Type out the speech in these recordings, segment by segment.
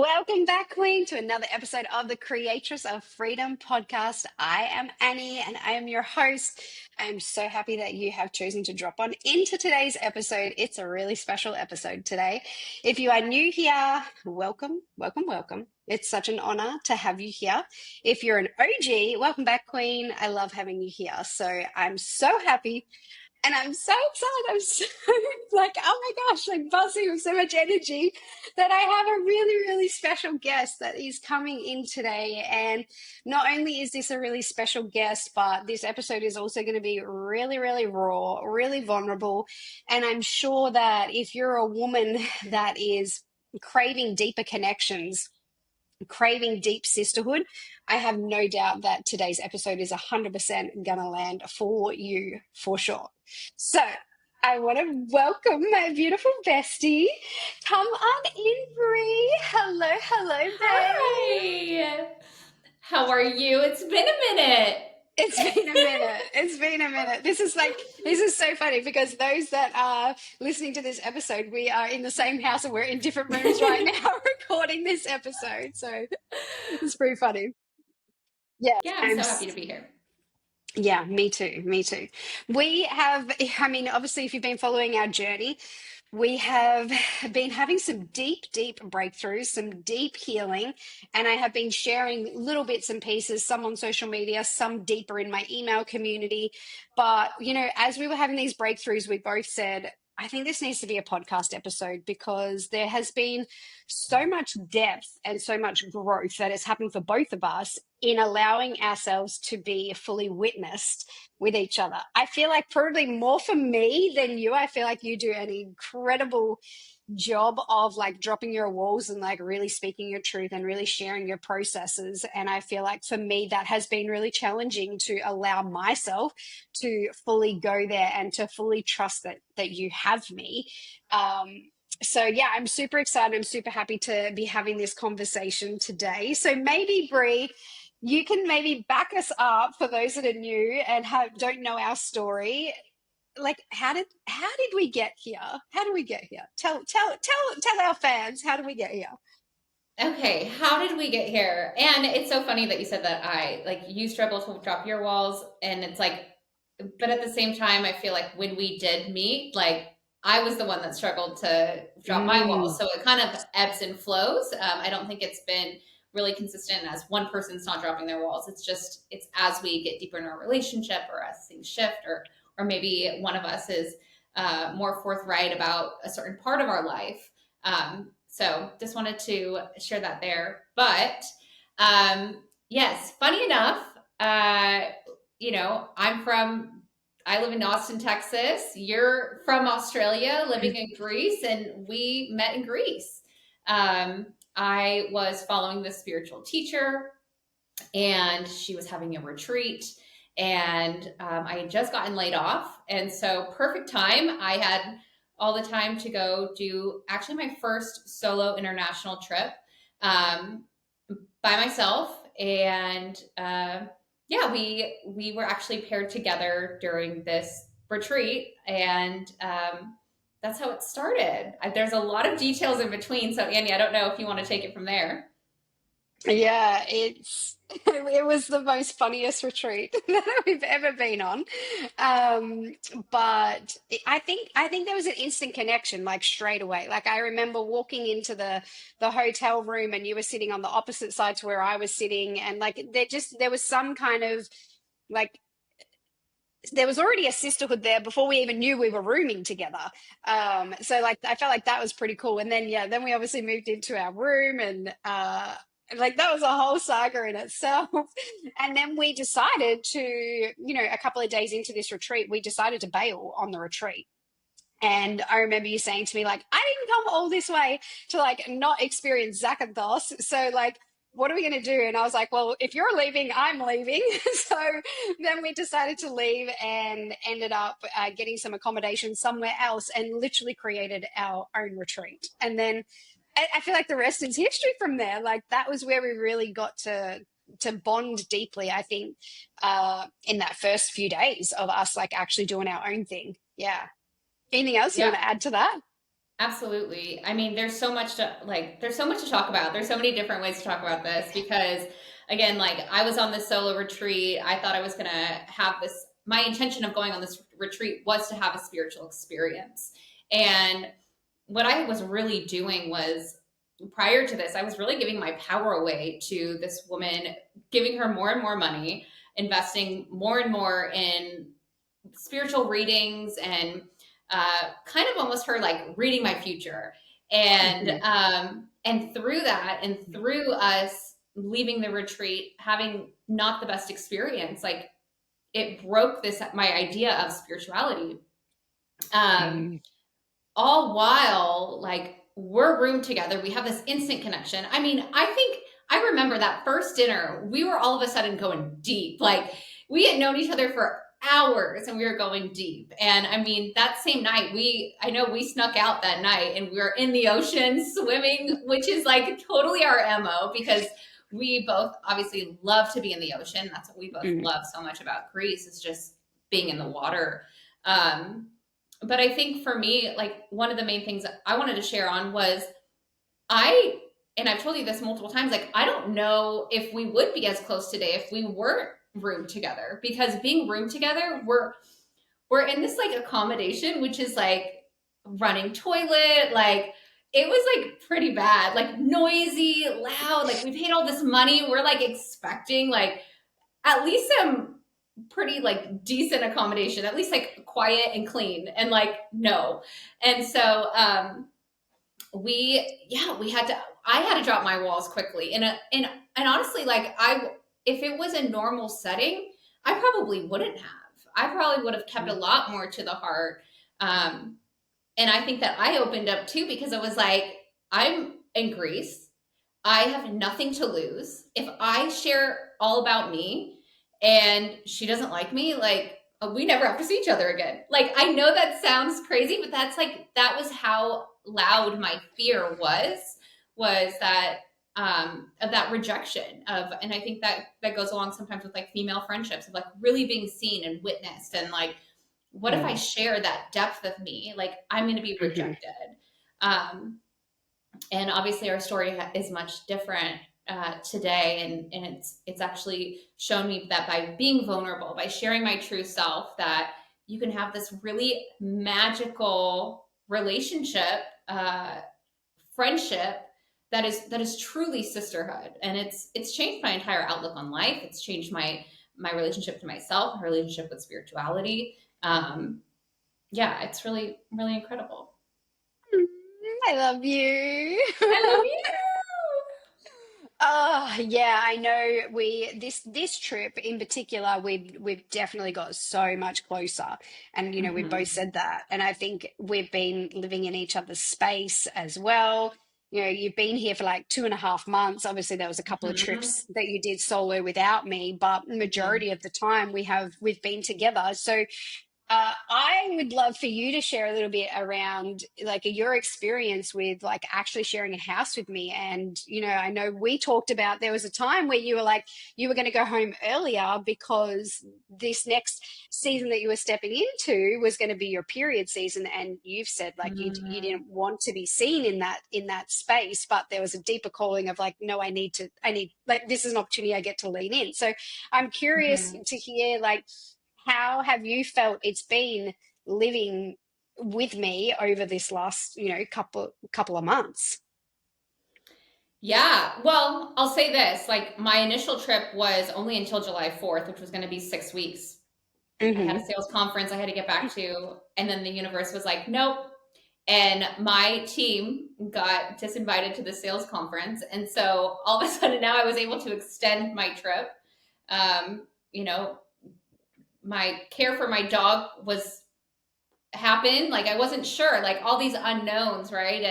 Welcome back, Queen, to another episode of the Creatress of Freedom podcast. I am Annie and I am your host. I'm so happy that you have chosen to drop on into today's episode. It's a really special episode today. If you are new here, welcome, welcome, welcome. It's such an honor to have you here. If you're an OG, welcome back, Queen. I love having you here. So I'm so happy and I'm so excited. I'm so like, oh my gosh, like buzzing with so much energy that I have a really, really special guest that is coming in today. And not only is this a really special guest, but this episode is also going to be really, really raw, really vulnerable. And I'm sure that if you're a woman that is craving deeper connections, craving deep sisterhood, I have no doubt that today's episode is 100% gonna land for you for sure. So I want to welcome my beautiful bestie. Come on in, Bree. Hello, hello, babe. Hi. How are you? It's been a minute. It's been a minute. It's been a minute. This is so funny because those that are listening to this episode, we are in the same house and we're in different rooms right now recording this episode. So it's pretty funny. Yes, Yeah, I'm so happy to be here. yeah, me too. Me too. We have, I mean, obviously, if you've been following our journey, we have been having some deep, deep breakthroughs, some deep healing, and I have been sharing little bits and pieces, some on social media, some deeper in my email community. But, as we were having these breakthroughs, we both said, I think this needs to be a podcast episode because there has been so much depth and so much growth that has happened for both of us in allowing ourselves to be fully witnessed with each other. I feel like probably more for me than you. I feel like you do an incredible job of like dropping your walls and like really speaking your truth and really sharing your processes. And I feel like for me, that has been really challenging to allow myself to fully go there and to fully trust that you have me. So yeah, I'm super excited. I'm super happy to be having this conversation today. So maybe Bree, you can maybe back us up for those that are new and don't know our story. Like, how did we get here? How do we get here? Tell our fans, how do we get here? Okay, how did we get here? And it's so funny that you said that you struggle to drop your walls, and it's like, but at the same time, I feel like when we did meet, like I was the one that struggled to drop my walls. Mm, So it kind of ebbs and flows. I don't think it's been really consistent as one person's not dropping their walls. It's as we get deeper in our relationship or as things shift or maybe one of us is more forthright about a certain part of our life. So just wanted to share that there. But yes, funny enough, I'm I live in Austin, Texas. You're from Australia, living in Greece, and we met in Greece. I was following this spiritual teacher, and she was having a retreat, and I had just gotten laid off, and so perfect time. I had all the time to go do actually my first solo international trip um, by myself, and yeah, we were actually paired together during this retreat, and that's how it started. There's a lot of details in between, so Annie, I don't know if you want to take it from there. yeah, it was the most funniest retreat that we've ever been on. Um, but I think there was an instant connection, like straight away. Like I remember walking into the hotel room and you were sitting on the opposite side to where I was sitting, and like there was some kind of like there was already a sisterhood there before we even knew we were rooming together. So like I felt like that was pretty cool. And then yeah, then we obviously moved into our room and like that was a whole saga in itself. And then we decided to, a couple of days into this retreat, we decided to bail on the retreat. And I remember you saying to me, like, I didn't come all this way to like not experience Zakynthos. So like, what are we going to do? And I was like, well, if you're leaving, I'm leaving. So then we decided to leave and ended up getting some accommodation somewhere else and literally created our own retreat. And then I feel like the rest is history from there. Like that was where we really got to bond deeply, I think, in that first few days of us like actually doing our own thing. Yeah. Anything else you Yeah. want to add to that? Absolutely. I mean, there's so much to talk about. There's so many different ways to talk about this because again, like I was on this solo retreat. I thought I was going to have this, my intention of going on this retreat was to have a spiritual experience. And what I was really doing was prior to this, I was really giving my power away to this woman, giving her more and more money, investing more and more in spiritual readings and kind of almost her like reading my future. Hmm. And through that, and through us leaving the retreat, having not the best experience, like it broke this my idea of spirituality. Um, Mm. all while like we're roomed together, we have this instant connection. I mean, I think I remember that first dinner, we were all of a sudden going deep. Like we had known each other for hours and we were going deep. And I mean, that same night, I know we snuck out that night and we were in the ocean swimming, which is like totally our MO because we both obviously love to be in the ocean. That's what we both Mm. love so much about Greece is just being in the water. Um, but I think for me, like one of the main things I wanted to share on was I, and I've told you this multiple times, like I don't know if we would be as close today if we weren't roomed together because being roomed together, we're in this like accommodation, which is like running toilet, like it was like pretty bad, like noisy, loud, like we paid all this money. We're like expecting like at least some pretty like decent accommodation, at least like quiet and clean. And like, no. And so we had to, I had to drop my walls quickly. And honestly, like if it was a normal setting, I probably wouldn't have. I probably would have kept a lot more to the heart. Um, and I think that I opened up too because I was like, I'm in Greece. I have nothing to lose. If I share all about me and she doesn't like me, like we never have to see each other again. Like I know that sounds crazy, but that's like that was how loud my fear was that of that rejection of, and I think that that goes along sometimes with like female friendships of like really being seen and witnessed and like what if I Mm. share that depth of me? Like I'm going to be Mhm. rejected. Um, and obviously our story is much different today, and it's actually shown me that by being vulnerable, by sharing my true self, that you can have this really magical relationship, friendship that is truly sisterhood, and it's changed my entire outlook on life. It's changed my relationship to myself, my relationship with spirituality. Yeah, it's really really incredible. I love you. I love you. Oh, yeah, I know this trip in particular, we've definitely got so much closer. And we've both Mhm. said that. And I think we've been living in each other's space as well. You've been here for like 2.5 months. Obviously, there was a couple of Mhm. trips that you did solo without me, but Mhm. majority of the time we've been together. So I would love for you to share a little bit around like your experience with like actually sharing a house with me. And, I know we talked about there was a time where you were like, you were going to go home earlier because this next season that you were stepping into was going to be your period season. And you've said like you Mhm. didn't want to be seen in that space, but there was a deeper calling of like, no, I need, like, this is an opportunity I get to lean in. So I'm curious Mhm. to hear like, how have you felt it's been living with me over this last, couple of months? Yeah. Well, I'll say this, like my initial trip was only until July 4th, which was going to be 6 weeks. I had a Hmm. sales conference I had to get back to, and then the universe was like, nope. And my team got disinvited to the sales conference. And so all of a sudden now I was able to extend my trip. You know, my care for my dog was happened. Like I wasn't sure, like all these unknowns, right?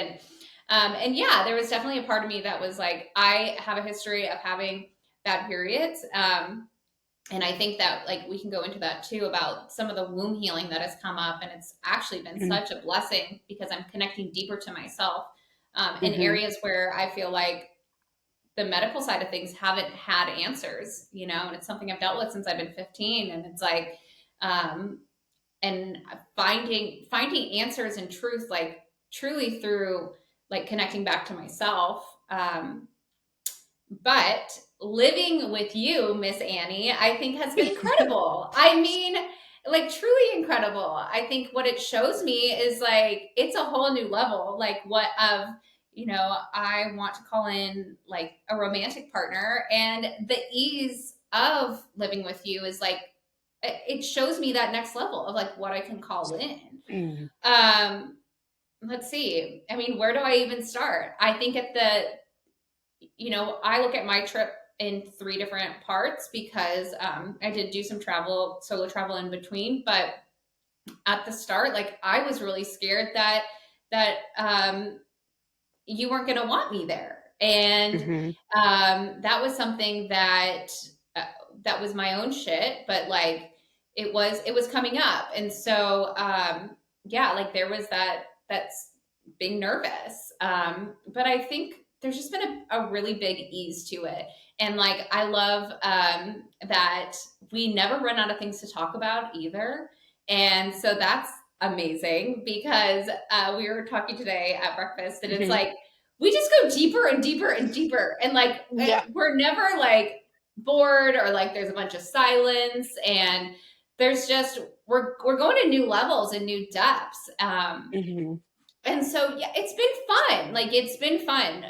And yeah, there was definitely a part of me that was like, I have a history of having bad periods. And I think that like we can go into that too about some of the womb healing that has come up, and it's actually been such a blessing because I'm connecting deeper to myself in Hmm. areas where I feel like the medical side of things haven't had answers, and it's something I've dealt with since I've been 15, and it's like um, and finding answers and truth like truly through like connecting back to myself. But living with you, Miss Annie, I think has been incredible. I mean, like truly incredible. I think what it shows me is like it's a whole new level. Like what of I want to call in like a romantic partner, and the ease of living with you is like it shows me that next level of like what I can call in. Mm. Um, let's see. I mean, where do I even start? I think at the I look at my trip in three different parts because I did do some solo travel in between. But at the start, like I was really scared that you weren't going to want me there, and Mhm. that was something uh, that was my own shit. But like it was coming up, and so yeah, like there was that's being nervous. But I think there's just been a really big ease to it. And like, I love that we never run out of things to talk about either. And so that's amazing because we were talking today at breakfast, and it's Mhm. like, we just go deeper and deeper and deeper. And like, Yeah. we're never like bored or like there's a bunch of silence. And there's just, we're going to new levels and new depths. Mhm. And so yeah, it's been fun. Like it's been fun.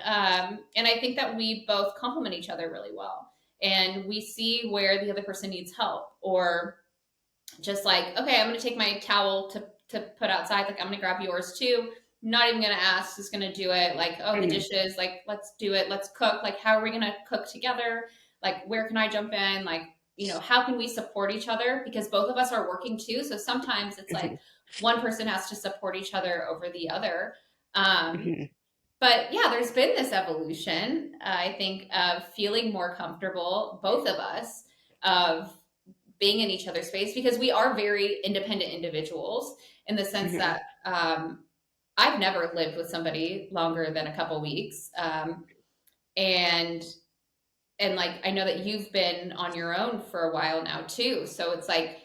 And I think that we both complement each other really well, and we see where the other person needs help, or just like, okay, I'm going to take my towel to put outside, like I'm going to grab yours too, not even going to ask, just going to do it. Like, oh, the Mhm. dishes, like let's do it, let's cook. Like, how are we going to cook together? Like, where can I jump in? Like, how can we support each other, because both of us are working too, so sometimes it's like Mhm. one person has to support each other over the other. um, Mhm. but yeah, there's been this evolution, I think, of feeling more comfortable, both of us, of being in each other's space, because we are very independent individuals in the sense Mhm. that I've never lived with somebody longer than a couple weeks. And like, I know that you've been on your own for a while now too. So it's like,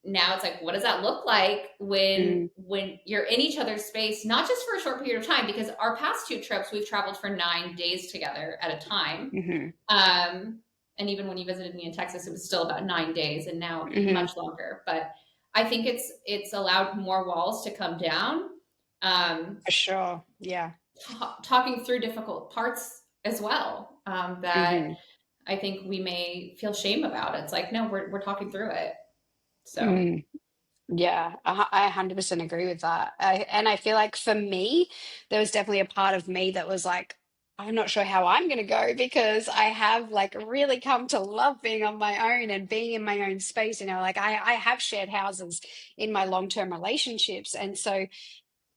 now it's like, what does that look like when Mm. you're in each other's space, not just for a short period of time, because our past two trips we've traveled for 9 days together at a time. Mhm. um, and even when you visited me in Texas, it was still about 9 days, and now Mhm. much longer. But I think it's allowed more walls to come down. um, For sure. Yeah. Talking through difficult parts as well, that Mhm. I think we may feel shame about. It's like, no, we're talking through it. So Mm. Yeah, I 100% agree with that. And I feel like for me, there was definitely a part of me that was like, I'm not sure how I'm going to go because I have like really come to love being on my own and being in my own space. Like I have shared houses in my long-term relationships. And so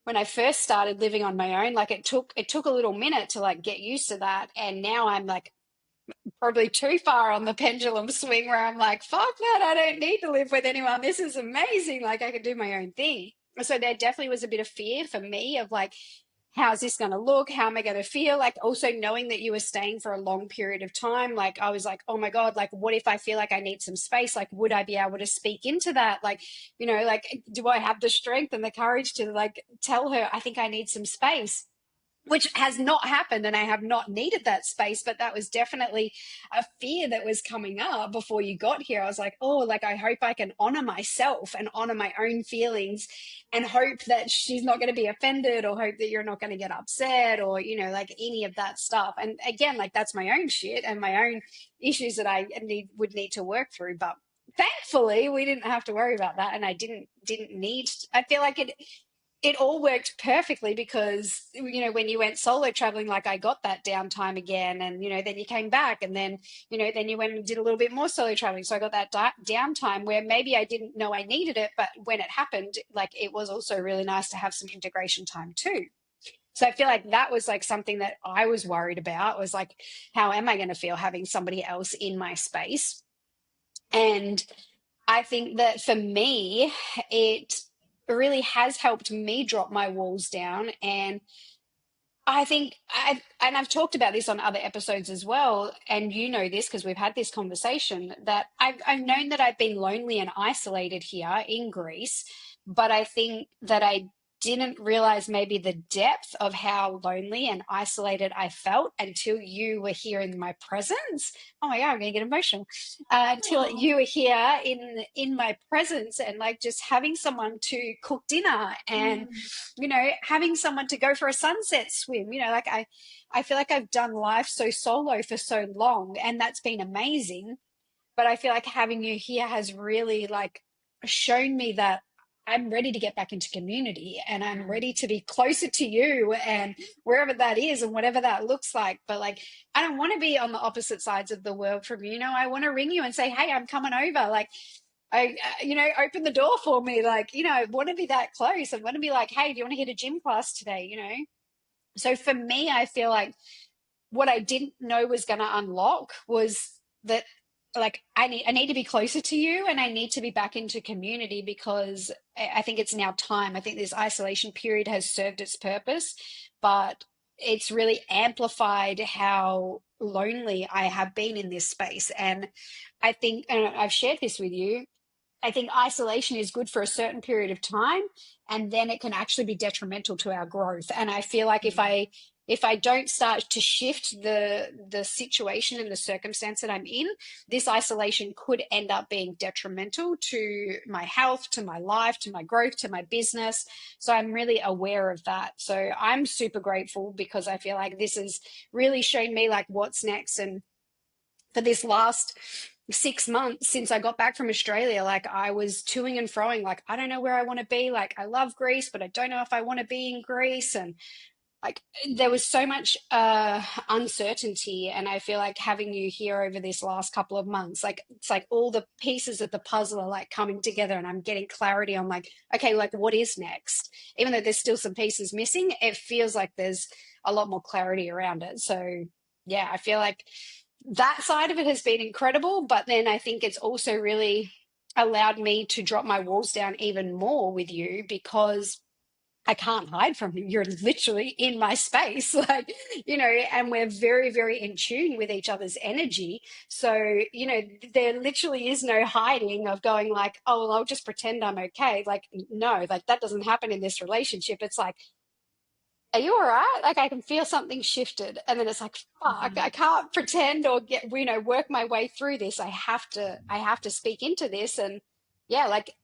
when I first started living on my own, like it took a little minute to like get used to that. And now I'm like probably too far on the pendulum swing where I'm like, fuck that, I don't need to live with anyone. This is amazing. Like I can do my own thing. So there definitely was a bit of fear for me of like, how's this going to look? How am I going to feel? Like also knowing that you were staying for a long period of time. Like I was like, oh my God, like what if I feel like I need some space? Like, would I be able to speak into that? Like, like, do I have the strength and the courage to like tell her, I think I need some space? Which has not happened, and I have not needed that space, but that was definitely a fear that was coming up before you got here. I was like, oh, like I hope I can honor myself and honor my own feelings and hope that she's not going to be offended, or hope that you're not going to get upset, or like any of that stuff. And again, like that's my own shit and my own issues that I would need to work through. But thankfully we didn't have to worry about that, and I didn't need. I feel like it all worked perfectly because when you went solo traveling, like I got that downtime again, and then you came back, and then you went and did a little bit more solo traveling, so I got that downtime where maybe I didn't know I needed it, but when it happened, like it was also really nice to have some integration time too. So I feel like that was like something that I was worried about, was like, how am I going to feel having somebody else in my space? And I think that for me, it really has helped me drop my walls down. And I think I've talked about this on other episodes as well. And you know this because we've had this conversation, that I've known that I've been lonely and isolated here in Greece. But I think that I didn't realize maybe the depth of how lonely and isolated I felt until you were here in my presence. Oh my God, I'm gonna get emotional. Until Oh. you were here in my presence, and like just having someone to cook dinner, and Mm. having someone to go for a sunset swim. Like I feel like I've done life so solo for so long, and that's been amazing. But I feel like having you here has really like shown me that I'm ready to get back into community, and I'm Mm. ready to be closer to you, and wherever that is and whatever that looks like. But like, I don't want to be on the opposite sides of the world from you. I want to ring you and say, hey, I'm coming over. Like, open the door for me. Like, I want to be that close. I want to be like, hey, do you want to hit a gym class today? So for me, I feel like what I didn't know was going to unlock was that, like, I need to be closer to you, and I need to be back into community, because I think it's now time. I think this isolation period has served its purpose, but it's really amplified how lonely I have been in this space. And I think, and I've shared this with you, I think isolation is good for a certain period of time, and then it can actually be detrimental to our growth. And I feel like if I don't start to shift the situation and the circumstance that I'm in, this isolation could end up being detrimental to my health, to my life, to my growth, to my business. So I'm really aware of that. So I'm super grateful, because I feel like this has really shown me like what's next. And for this last 6 months since I got back from Australia, like I was toing and froing, like I don't know where I want to be. Like I love Greece, but I don't know if I want to be in Greece. And like there was so much uncertainty. And I feel like having you here over this last couple of months, like it's like all the pieces of the puzzle are like coming together, and I'm getting clarity on like, okay, like what is next? Even though there's still some pieces missing, it feels like there's a lot more clarity around it. So yeah, I feel like that side of it has been incredible. But then I think it's also really allowed me to drop my walls down even more with you, because I can't hide from you. You're literally in my space, like, and we're very, very in tune with each other's energy. So, there literally is no hiding of going like, oh, well, I'll just pretend I'm okay. Like, no, like that doesn't happen in this relationship. It's like, are you all right? Like I can feel something shifted. And then it's like, fuck, I Mhm. can't pretend or work my way through this. I have to speak into this. And yeah, like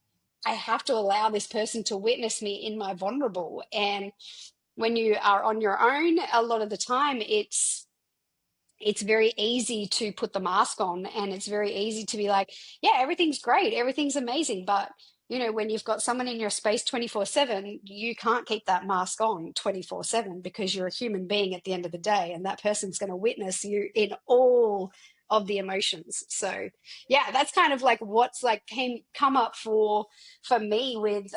I have to allow this person to witness me in my vulnerable. And when you are on your own, a lot of the time it's very easy to put the mask on, and it's very easy to be like, yeah, everything's great, everything's amazing. But when you've got someone in your space 24/7, you can't keep that mask on 24/7, because you're a human being at the end of the day, and that person's going to witness you in all of the emotions. So yeah, that's kind of like what's like come up for me with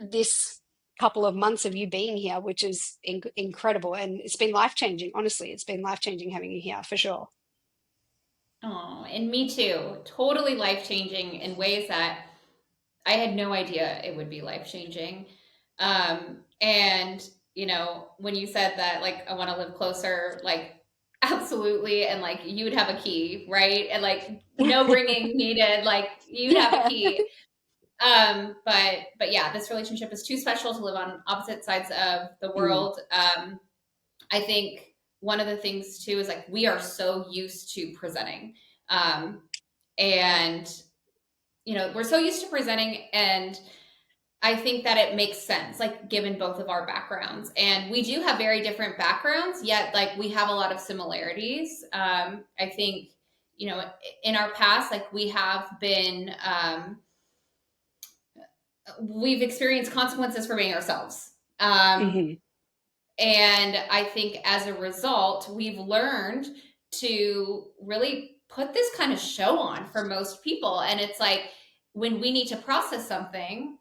this couple of months of you being here, which is incredible. And it's been life changing. Honestly, it's been life changing having you here for sure. Oh, and me too. Totally life changing in ways that I had no idea it would be life changing. And when you said that, like, I want to live closer, like, absolutely. And like, you would have a key, right? And like, no bringing needed, like, you'd have a Yeah. key. But yeah, this relationship is too special to live on opposite sides of the Mm, world. I think one of the things too is like, we are so used to presenting. Um, and we're so used to presenting, and I think that it makes sense, like given both of our backgrounds, and we do have very different backgrounds, yet like we have a lot of similarities. I think in our past, like we have been, we've experienced consequences for being ourselves. hmm And I think as a result, we've learned to really put this kind of show on for most people. And it's like, when we need to process something,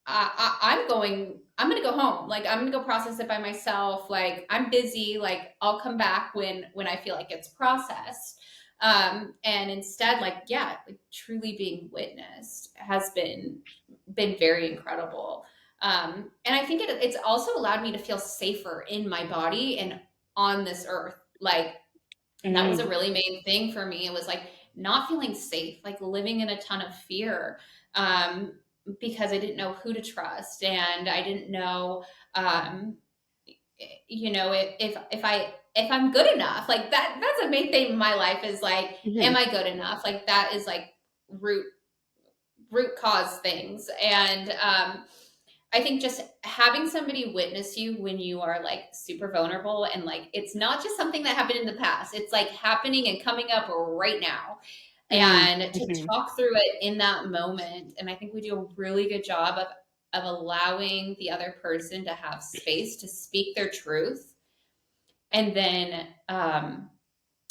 I'm going to go home. Like, I'm going to go process it by myself. Like, I'm busy. Like, I'll come back when I feel like it's processed. And instead, like, yeah, like truly being witnessed has been very incredible. And I think it's also allowed me to feel safer in my body and on this earth. Like, that was a mm, really main thing for me. It was like not feeling safe, like living in a ton of fear. Um, because I didn't know who to trust, and I didn't know, um, if I'm good enough. Like that's a main thing in my life is like, Hmm. am I good enough? Like that is like root root cause things. And I think just having somebody witness you when you are like super vulnerable, and like it's not just something that happened in the past, it's like happening and coming up right now, and to Hmm. talk through it in that moment. And I think we do a really good job of allowing the other person to have space to speak their truth, and then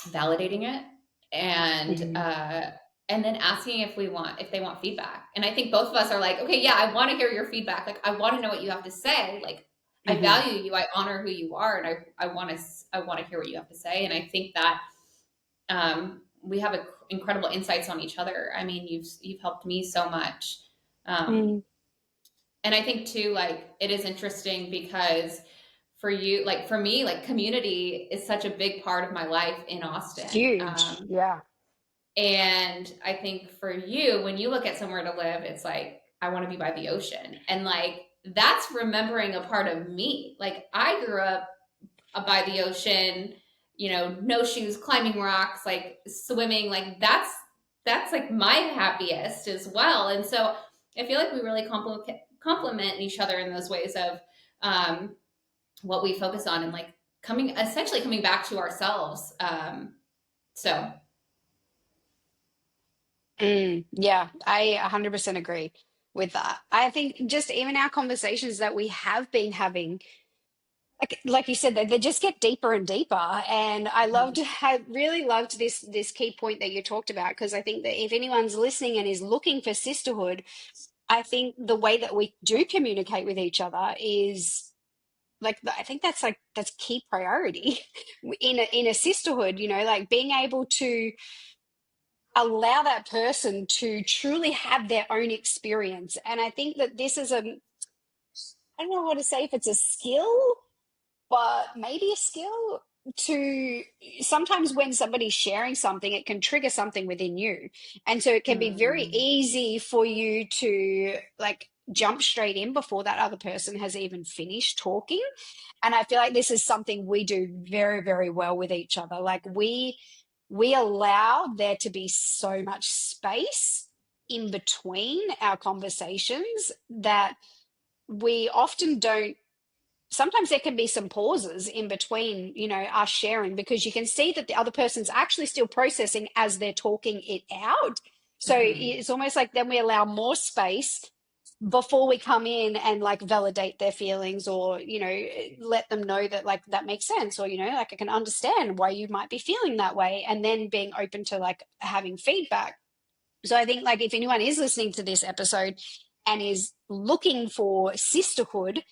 validating it, and Hmm. uh and then asking if they want feedback. And I think both of us are like, okay, yeah, I want to hear your feedback. Like I want to know what you have to say. Like I Hmm. value you, I honor who you are, and I want to hear what you have to say. And I think that we have incredible insights on each other. I mean, you've helped me so much. um and I think too, like it is interesting because for you, like for me, like community is such a big part of my life in Austin. Huge. Yeah. And I think for you, when you look at somewhere to live, it's like, I want to be by the ocean. And like, that's remembering a part of me. Like, I grew up by the ocean, no shoes, climbing rocks, like swimming. Like, that's like my happiest as well. And so I feel like we really complement each other in those ways of um, what we focus on, and like essentially coming back to ourselves. So, Yeah, I 100% agree with that. I think just even our conversations that we have been having, like you said, they just get deeper and deeper. And I really loved this key point that you talked about, because I think that if anyone's listening and is looking for sisterhood, I think the way that we do communicate with each other is like I think that's key priority in a sisterhood. Like being able to allow that person to truly have their own experience. And I think that this is I don't know what to say, if it's a skill, but maybe a skill to sometimes when somebody's sharing something, it can trigger something within you. And so it can be very mm, easy for you to like jump straight in before that other person has even finished talking. And I feel like this is something we do very, very well with each other. Like we allow there to be so much space in between our conversations that we often don't. Sometimes there can be some pauses in between, us sharing, because you can see that the other person's actually still processing as they're talking it out. So mhm. it's almost like then we allow more space before we come in and like validate their feelings, or let them know that like that makes sense, or like I can understand why you might be feeling that way, and then being open to like having feedback. So I think like if anyone is listening to this episode and is looking for sisterhood,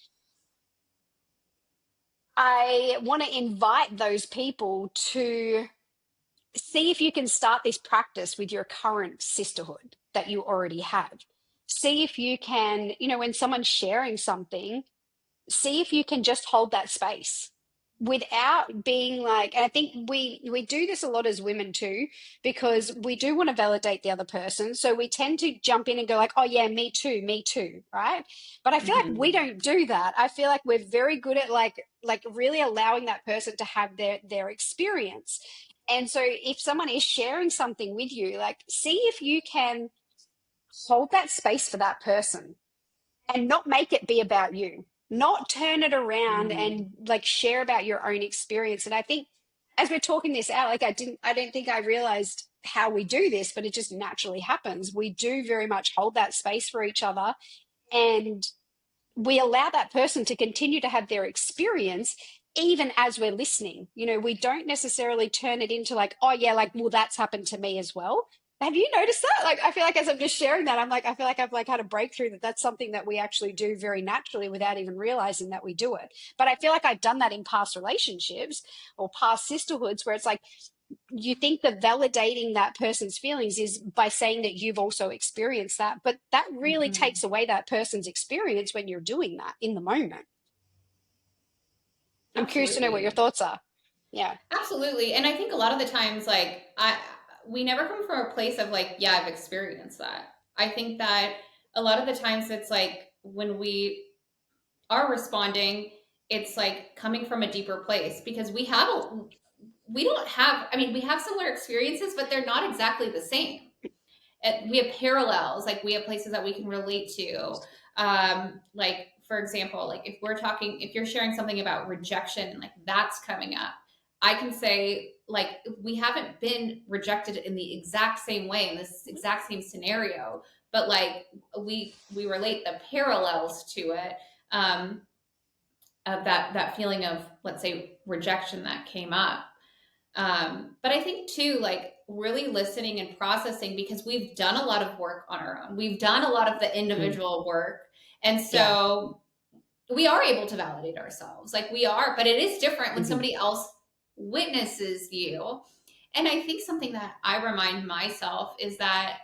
I want to invite those people to see if you can start this practice with your current sisterhood that you already have. See if you can, when someone's sharing something, see if you can just hold that space without being like. And I think we do this a lot as women too, because we do want to validate the other person, so we tend to jump in and go like, oh yeah, me too, right? But I feel like we Mhm. don't do that. I feel like we're very good at like really allowing that person to have their experience. And so if someone is sharing something with you, like see if you can hold that space for that person and not make it be about you, not turn it around Mhm. and like share about your own experience. And I think as we're talking this out, like I don't think I realized how we do this, but it just naturally happens. We do very much hold that space for each other, and we allow that person to continue to have their experience even as we're listening. We don't necessarily turn it into like, oh yeah, like, well, that's happened to me as well. Have you noticed that? Like, I feel like as I'm just sharing that, I'm like, I feel like I've like had a breakthrough that that's something that we actually do very naturally without even realizing that we do it. But I feel like I've done that in past relationships or past sisterhoods where it's like, you think that validating that person's feelings is by saying that you've also experienced that, but that really Mhm. takes away that person's experience when you're doing that in the moment. I'm curious to know what your Absolutely. thoughts are. Yeah. Absolutely. And I think a lot of the times, like, we never come from a place of like, yeah, I've experienced that. I think that a lot of the times it's like when we are responding, it's like coming from a deeper place because we don't have, I mean, we have similar experiences, but they're not exactly the same. We have parallels, like we have places that we can relate to. Like for example, like if you're sharing something about rejection and like that's coming up, I can say like we haven't been rejected in the exact same way in this exact same scenario, but like we relate the parallels to it. um of that feeling of, let's say, rejection that came up. But I think too, like really listening and processing, because we've done a lot of work on our own. We've done a lot of the Mm. individual work. And Yeah. so we are able to validate ourselves. Like we are, but it is different when Hmm. somebody else witnesses you. And I think something that I remind myself is that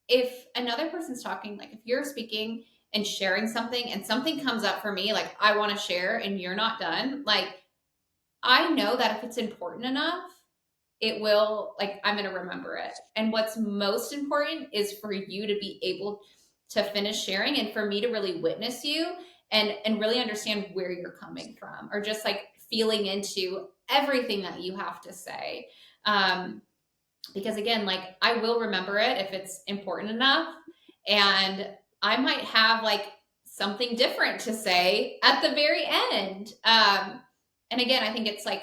if another person's talking, like if you're speaking and sharing something and something comes up for me, like I want to share and you're not done, like I know that if it's important enough, it will, like I'm going to remember it. And what's most important is for you to be able to finish sharing and for me to really witness you and really understand where you're coming from, or just like feeling into everything that you have to say. um because again, like I will remember it if it's important enough, and I might have like something different to say at the very end. And again, I think it's like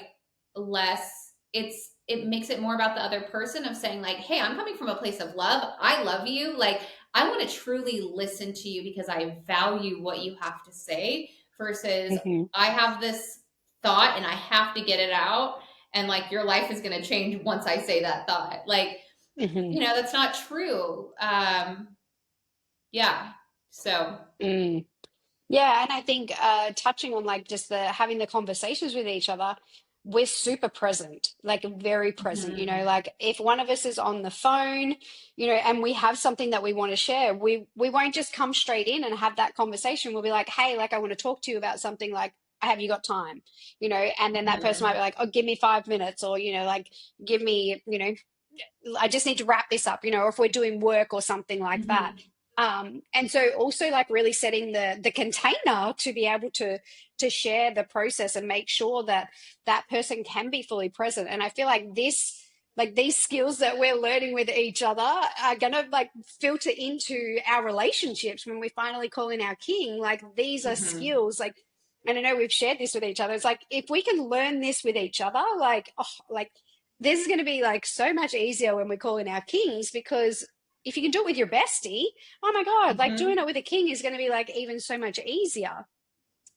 less, it makes it more about the other person of saying like, hey, I'm coming from a place of love, I love you, like I want to truly listen to you because I value what you have to say, versus Hmm. I have this thought and I have to get it out, and like your life is going to change once I say that thought. Like, Hmm. that's not true. Yeah. So, Mm. Yeah, and I think touching on like just the having the conversations with each other, we're super present, like very present, mhm, like if one of us is on the phone, and we have something that we want to share, we won't just come straight in and have that conversation. We'll be like, "Hey, like I want to talk to you about something, like have you got time?" And then that person might mhm, be like, "Oh, give me 5 minutes," or like give me, I just need to wrap this up, or if we're doing work or something like that. mhm, And so also like really setting the container to be able to share the process and make sure that that person can be fully present. And I feel like these skills that we're learning with each other are gonna like filter into our relationships when we finally call in our king. Like these are mhm, skills like, and I know we've shared this with each other. It's like if we can learn this with each other, like like this is going to be like so much easier when we call in our kings, because if you can do it with your bestie, oh my God, like doing mhm, it with a king is going to be like even so much easier.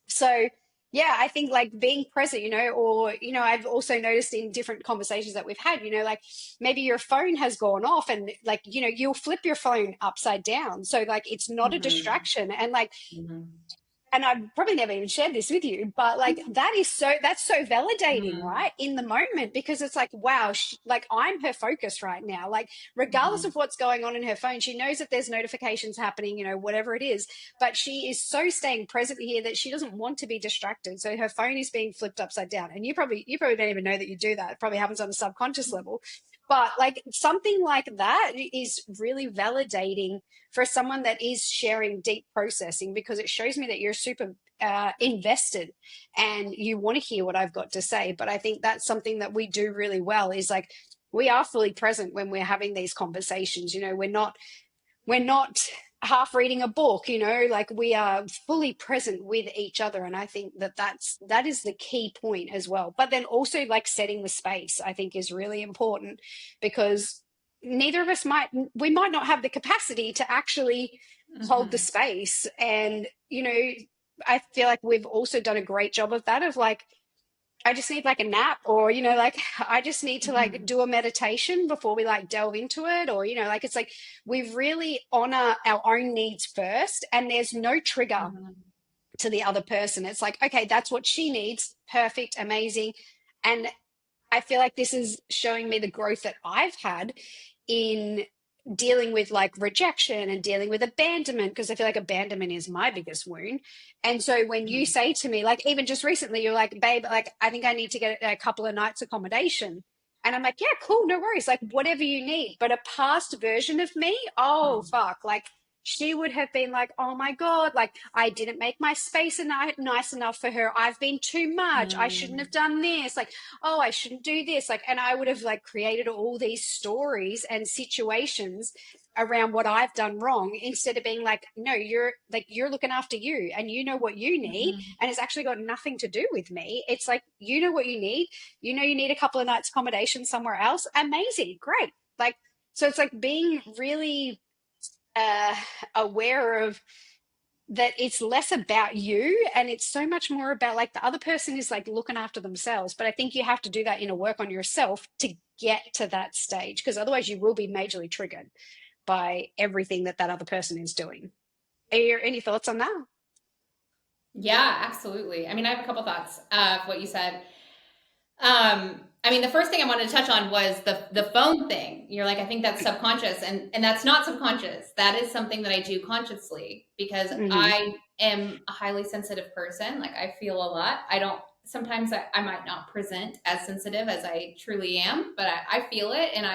So, yeah, I think like being present, or, I've also noticed in different conversations that we've had, like maybe your phone has gone off and like, you'll flip your phone upside down. So, like, it's not a mhm, distraction. And like, mhm, and I've probably never even shared this with you, but like that's so validating, mhm, right? In the moment, because it's like, wow, like I'm her focus right now. Like, regardless mhm, of what's going on in her phone, she knows that there's notifications happening, whatever it is, but she is so staying present here that she doesn't want to be distracted. So her phone is being flipped upside down. And you probably don't even know that you do that. It probably happens on a subconscious level. But like something like that is really validating for someone that is sharing deep processing, because it shows me that you're super invested and you want to hear what I've got to say. But I think that's something that we do really well, is like we are fully present when we're having these conversations. We're not half reading a book, like we are fully present with each other. And I think that is the key point as well. But then also like setting the space, I think, is really important, because neither of us we might not have the capacity to actually hold the mhm, space. And I feel like we've also done a great job of that, of like, I just need like a nap, or like I just need to like mhm, do a meditation before we like delve into it, or like it's like we really honor our own needs first, and there's no trigger mhm, to the other person. It's like, okay, that's what she needs, perfect, amazing. And I feel like this is showing me the growth that I've had in dealing with like rejection and dealing with abandonment, because I feel like abandonment is my biggest wound. And so when you mhm, say to me, like even just recently, you're like, babe, like I think I need to get a couple of nights accommodation. And I'm like, yeah, cool, no worries, like whatever you need. But a past version of me, oh fuck, like she would have been like, oh my God, like I didn't make my space nice enough for her. I've been too much. I shouldn't have done this. Like, oh, I shouldn't do this. Like, and I would have like created all these stories and situations around what I've done wrong instead of being like, no, you're looking after you and you know what you need. Mhm. And it's actually got nothing to do with me. It's like, you know what you need. You know, you need a couple of nights accommodation somewhere else. Amazing. Great. Like, so it's like being really uh, aware of that it's less about you and it's so much more about like the other person is like looking after themselves. But I think you have to do that inner work on yourself to get to that stage because otherwise you will be majorly triggered by everything that that other person is doing. Any thoughts on that? Yeah, absolutely. I mean, I have a couple thoughts of what you said. I mean, the first thing I wanted to touch on was the phone thing. You're like, I think that's subconscious, and that's not subconscious. That is something that I do consciously because Mm-hmm. I am a highly sensitive person. Like I feel a lot. I don't. Sometimes I might not present as sensitive as I truly am, but I feel it, and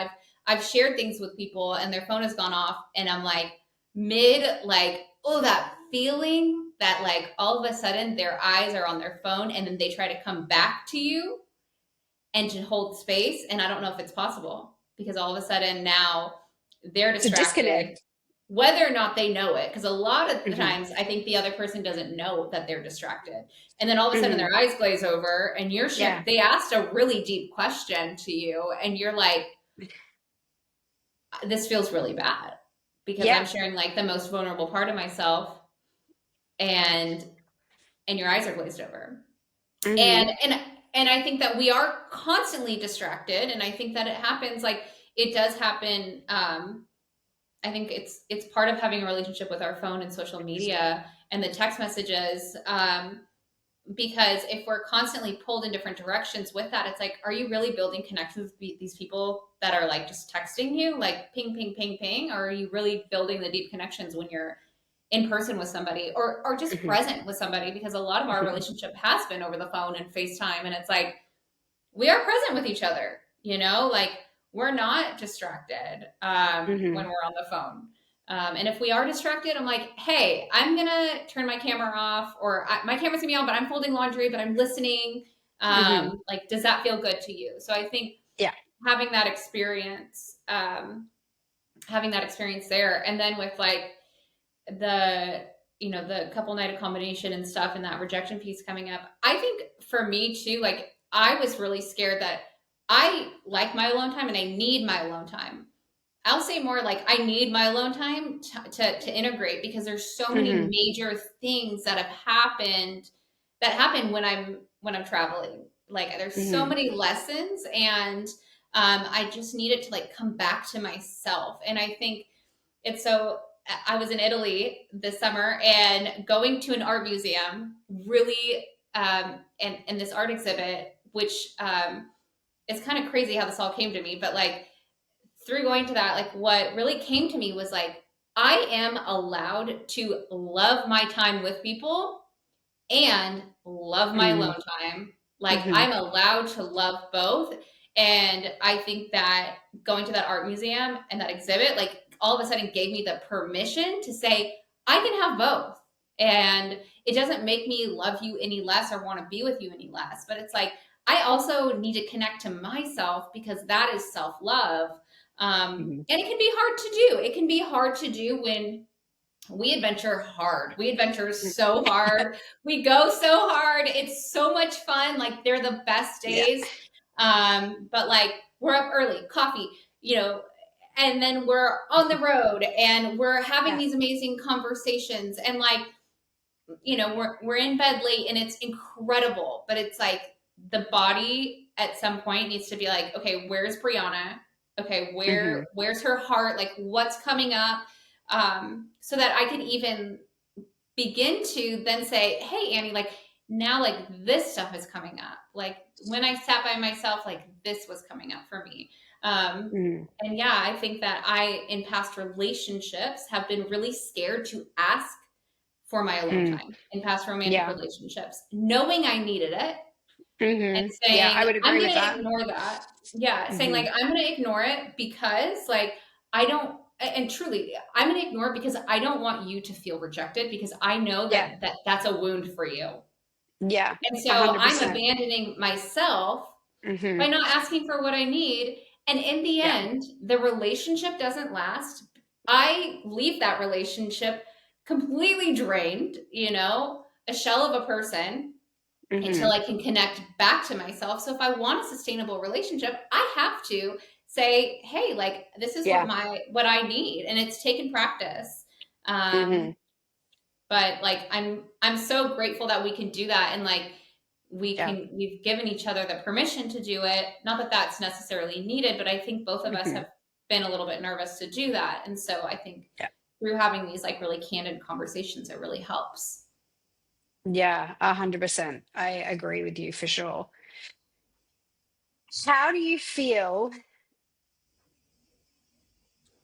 I've shared things with people, and their phone has gone off, and I'm like mid like, oh, that feeling that like all of a sudden their eyes are on their phone, and then they try to come back to you and to hold space. And I don't know if it's possible because all of a sudden now they're It's a distracted, disconnect. whether or not they know it. Because a lot of the Mm-hmm. times I think the other person doesn't know that they're distracted. And then all of a sudden Mm-hmm. their eyes glaze over and Yeah. they asked a really deep question to you. And you're like, this feels really bad because Yeah. I'm sharing like the most vulnerable part of myself and, and your eyes are glazed over. Mm-hmm. And I think that we are constantly distracted, and I think that it happens like it does happen. I think it's part of having a relationship with our phone and social media and the text messages. Because if we're constantly pulled in different directions with that, it's like, are you really building connections with these people that are like just texting you, like ping, ping, ping, ping, or are you really building the deep connections when you're in person with somebody or just Mm-hmm. present with somebody? Because a lot of our Mm-hmm. relationship has been over the phone and FaceTime, and it's like we are present with each other, you know, like we're not distracted when Mm-hmm. we're on the phone. And if we are distracted, I'm like, hey, I'm gonna turn my camera off, or my camera's gonna be on, but I'm folding laundry, but I'm listening. Mm-hmm. Like, does that feel good to you? So I think Yeah. having that experience, having that experience there, and then with like the the couple night accommodation and stuff and that rejection piece coming up, I think for me too, like I was really scared that I like my alone time and I need my alone time. I'll say more like I need my alone time to integrate because there's so many Mm-hmm. major things that have happened that happen when I'm traveling. Like there's so Mm-hmm. many lessons, and I just needed to like come back to myself. And I think it's so I was in Italy this summer and going to an art museum really and this art exhibit, which it's kind of crazy how this all came to me, but like through going to that, like what really came to me was like I am allowed to love my time with people and love my alone time. Like Mm-hmm. I'm allowed to love both. And I think that going to that art museum and that exhibit, like all of a sudden gave me the permission to say, I can have both. And it doesn't make me love you any less or want to be with you any less. But it's like, I also need to connect to myself because that is self love. Mm-hmm. And it can be hard to do. It can be hard to do when we adventure hard. We adventure so hard. We go so hard. It's so much fun. Like they're the best Yeah. days. But like we're up early, coffee, and then we're on the road and we're having Yeah. these amazing conversations and like, we're in bed late and it's incredible, but it's like the body at some point needs to be like, okay, where's Brianna? Okay, Mm-hmm. where's her heart? Like what's coming up? So that I can even begin to then say, hey, Annie, like now, like this stuff is coming up. Like when I sat by myself, like this was coming up for me. Mm-hmm. And yeah, I think that I, in past relationships, have been really scared to ask for my alone Mm. time in past romantic Yeah. relationships, knowing I needed it and Yeah, I saying, would I'm agree going with to that. ignore that. Yeah, saying Mm-hmm. like, I'm going to ignore it because like, I don't. and truly, I'm going to ignore it because I don't want you to feel rejected, because I know Yeah. that that's a wound for you. Yeah. And A so hundred I'm percent. abandoning myself Mm-hmm. by not asking for what I need. And in the Yeah. end, the relationship doesn't last. I leave that relationship completely drained, a shell of a person, until Mm-hmm. I can connect back to myself. So if I want a sustainable relationship, I have to say, hey, like, this is Yeah. what I need. And it's taken practice. Mm-hmm. But like, I'm so grateful that we can do that. And like, Yeah. we've given each other the permission to do it. Not that that's necessarily needed, but I think both of us Mm-hmm. have been a little bit nervous to do that. And so I think Yeah. through having these like really candid conversations, it really helps. Yeah. 100%. I agree with you for sure. How do you feel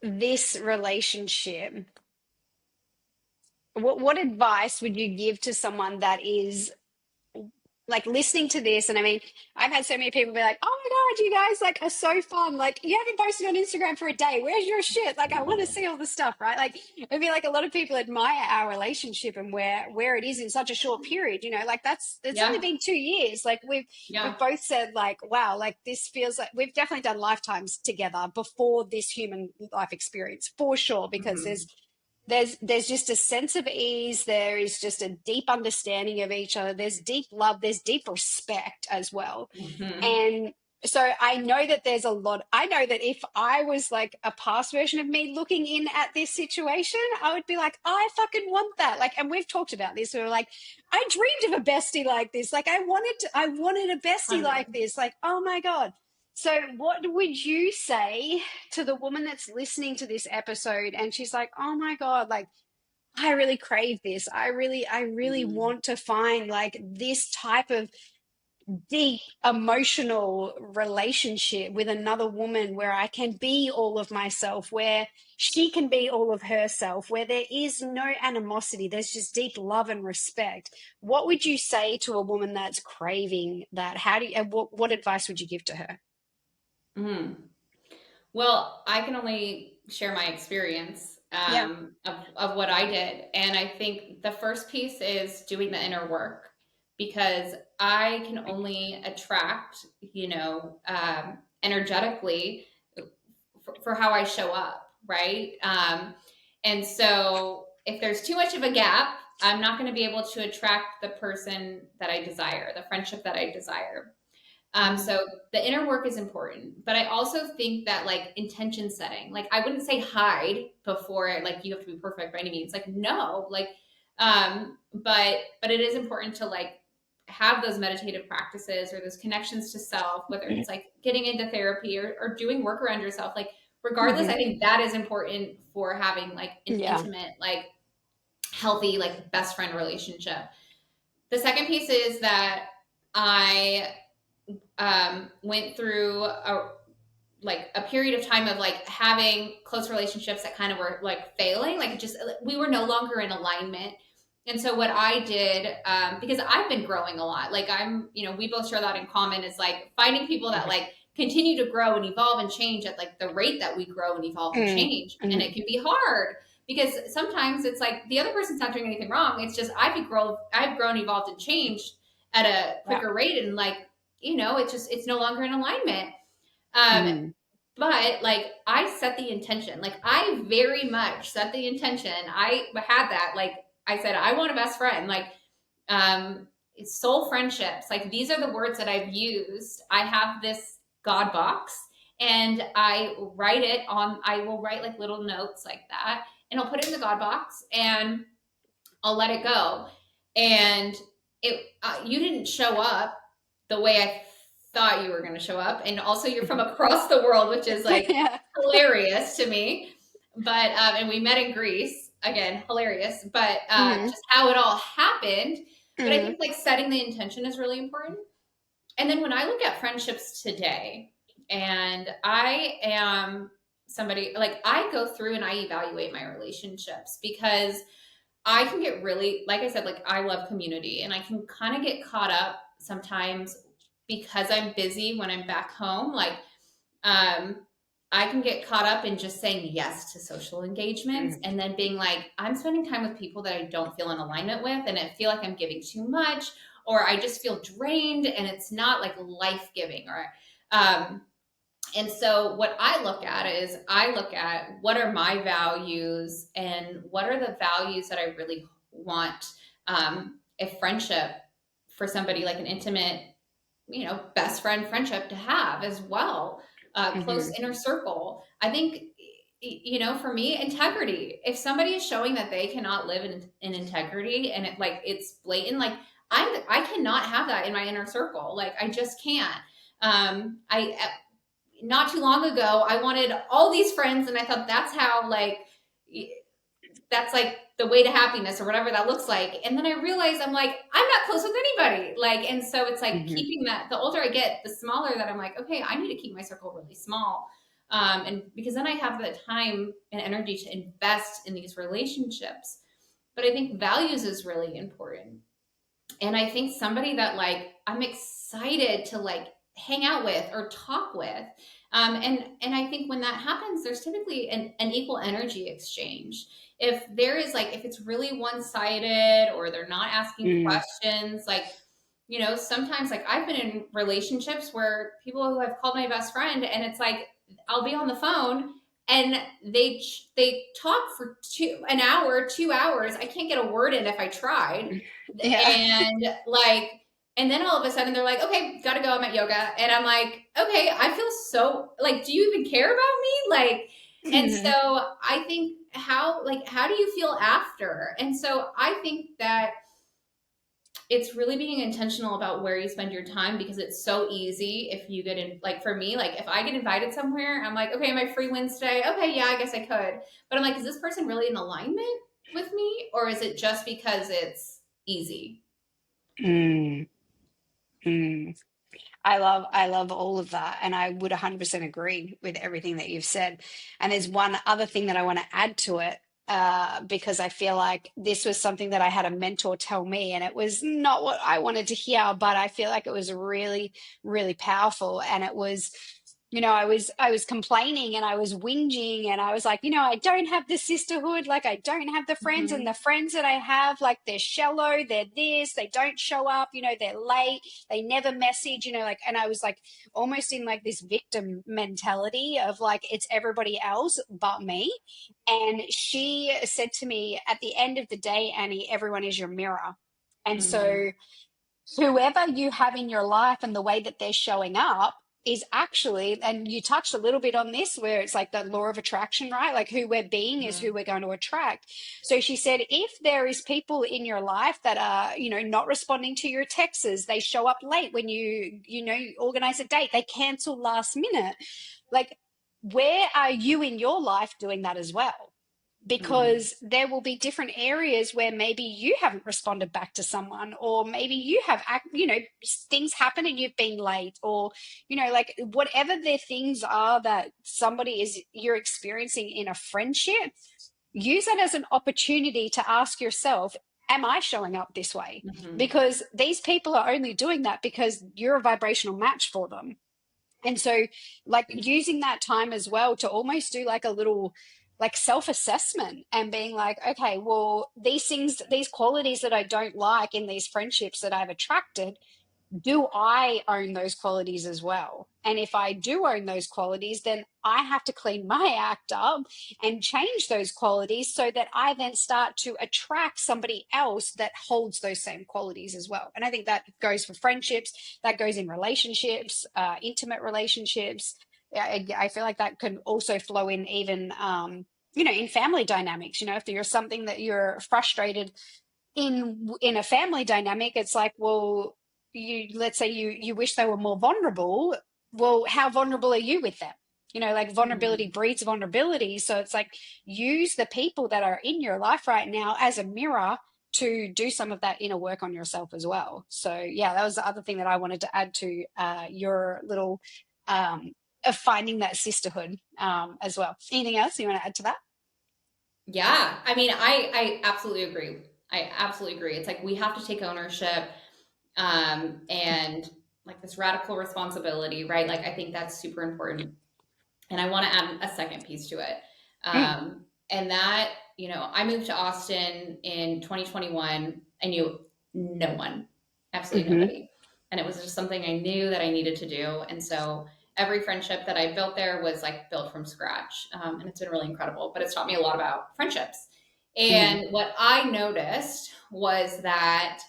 this relationship? What advice would you give to someone that is like listening to this? And I mean, I've had so many people be like, oh my God, you guys like are so fun. Like, you haven't posted on Instagram for a day. Where's your shit? Like, I want to see all the stuff, right? Like, I feel like a lot of people admire our relationship and where it is in such a short period, like it's only Yeah. been 2 years. Like we've Yeah. both said like, wow, like this feels like we've definitely done lifetimes together before this human life experience for sure, because Hmm. there's just a sense of ease, there is just a deep understanding of each other, there's deep love, there's deep respect as well. Hmm. And so I know that I know that if I was like a past version of me looking in at this situation, I would be like, I fucking want that. Like, and we've talked about this, we were like, I dreamed of a bestie like this, like I wanted a bestie like 100. this, like, oh my God. So what would you say to the woman that's listening to this episode and she's like, oh my God, like I really crave this. I really Mhm. want to find like this type of deep emotional relationship with another woman where I can be all of myself, where she can be all of herself, where there is no animosity, there's just deep love and respect. What would you say to a woman that's craving that? How do you, and what advice would you give to her? Mhm. Well, I can only share my experience Yeah. of what I did. And I think the first piece is doing the inner work, because I can only attract, energetically for how I show up, right? And so if there's too much of a gap, I'm not going to be able to attract the person that I desire, the friendship that I desire. Mm, So the inner work is important, but I also think that like intention setting, like I wouldn't say hide before, like you have to be perfect by any means. Like no, like, but it is important to like have those meditative practices or those connections to self, whether it's like getting into therapy or doing work around yourself. Like regardless, hmm. I think that is important for having like an Yeah. intimate, like healthy, like best friend relationship. The second piece is that I went through a period of time of like having close relationships that kind of were like failing, like just we were no longer in alignment. And so what I did, because I've been growing a lot, like we both share that in common, is like finding people that like continue to grow and evolve and change at like the rate that we grow and evolve and Mm, change. And mm, it can be hard because sometimes it's like the other person's not doing anything wrong. It's just I've grown, evolved, and changed at a yeah. quicker rate, and like it's no longer in alignment. Um, Mm, but like I set the intention. Like I very much set the intention. I had that. Like I said, I want a best friend. Like it's soul friendships. Like these are the words that I've used. I have this God box, and I will write like little notes like that, and I'll put it in the God box, and I'll let it go. And you didn't show up the way I thought you were going to show up, and also you're from mhm. across the world, which is like Yeah. hilarious to me. But and we met in Greece, again, hilarious. But Hmm. just how it all happened. But I Mm, think like setting the intention is really important. And then when I look at friendships today, and I am somebody like I go through and I evaluate my relationships, because I can get really, like I said, like I love community, and I can kind of get caught up sometimes because I'm busy when I'm back home. Like, um, I can get caught up in just saying yes to social engagements Mm, and then being like, I'm spending time with people that I don't feel in alignment with, and I feel like I'm giving too much, or I just feel drained and it's not like life giving. Or, um, and so what I look at is I look at what are my values and what are the values that I really want a friendship for somebody like an intimate, best friend friendship to have as well. Close mhm, inner circle. I think, for me, integrity. If somebody is showing that they cannot live in integrity and it's blatant, like I cannot have that in my inner circle. Like I just can't. I Not too long ago, I wanted all these friends, and I thought that's how that's like the way to happiness or whatever that looks like. And then I realized I'm like, I'm not close with anybody. Like, and so it's like mhm. keeping that, the older I get, the smaller that I'm like, okay, I need to keep my circle really small. And because then I have the time and energy to invest in these relationships. But I think values is really important. And I think somebody that like I'm excited to like hang out with or talk with. And I think when that happens, there's typically an equal energy exchange. If there is like if it's really one-sided or they're not asking Mm. questions, like sometimes like I've been in relationships where people who have called my best friend, and it's like I'll be on the phone and they talk for an hour, 2 hours. I can't get a word in if I tried, Yeah. and like and then all of a sudden they're like, okay, gotta go, I'm at yoga. And I'm like, okay, I feel so like, do you even care about me? Like, and Mhm. so I think how do you feel after? And so I think that it's really being intentional about where you spend your time, because it's so easy if you get in, like for me, like if I get invited somewhere, I'm like, okay, am I free Wednesday? Okay, yeah, I guess I could. But I'm like, is this person really in alignment with me, or is it just because it's easy? Mm, mm. I love all of that, and I would 100% agree with everything that you've said. And there's one other thing that I want to add to it, because I feel like this was something that I had a mentor tell me, and it was not what I wanted to hear, but I feel like it was really, really powerful. And it was, I was complaining and I was whinging and I was like, I don't have the sisterhood, like I don't have the friends, and Mm-hmm. the friends that I have, like they're shallow, they're this, they don't show up, they're late, they never message, like, and I was like almost in like this victim mentality of like it's everybody else but me. And she said to me, at the end of the day, Annie, everyone is your mirror. And Mm-hmm. so whoever you have in your life and the way that they're showing up is actually, and you touched a little bit on this, where it's like the law of attraction, right? Like who we're being is who we're going to attract. So she said, if there is people in your life that are, not responding to your texts, they show up late when you organize a date, they cancel last minute, like, where are you in your life doing that as well? Mm-hmm. Because there will be different areas where maybe you haven't responded back to someone, or maybe you have things happen and you've been late, or like whatever the things are that somebody is you're experiencing in a friendship, use it as an opportunity to ask yourself, am I showing up this way? Mm-hmm. Because these people are only doing that because you're a vibrational match for them. And so, like, using that time as well to almost do like a little like self assessment and being like, okay, well, these things, these qualities that I don't like in these friendships that I've attracted, do I own those qualities as well? And if I do own those qualities, then I have to clean my act up and change those qualities so that I then start to attract somebody else that holds those same qualities as well. And I think that goes for friendships, that goes in relationships, intimate relationships. I feel like that can also flow in even, in family dynamics. If there's something that you're frustrated in a family dynamic, it's like, well, let's say you wish they were more vulnerable. Well, how vulnerable are you with them? Like vulnerability Mm-hmm. breeds vulnerability. So it's like, use the people that are in your life right now as a mirror to do some of that inner work on yourself as well. So yeah, that was the other thing that I wanted to add to your little um, of finding that sisterhood, as well. Anything else you want to add to that? Yeah, I mean, I absolutely agree. I absolutely agree. It's like we have to take ownership, and like this radical responsibility, right? Like I think that's super important. And I want to add a second piece to it. Mm. And that, I moved to Austin in 2021. I knew no one, absolutely Mm-hmm. nobody. And it was just something I knew that I needed to do. And so every friendship that I built there was like built from scratch. And it's been really incredible, but it's taught me a lot about friendships. Mm. And what I noticed was that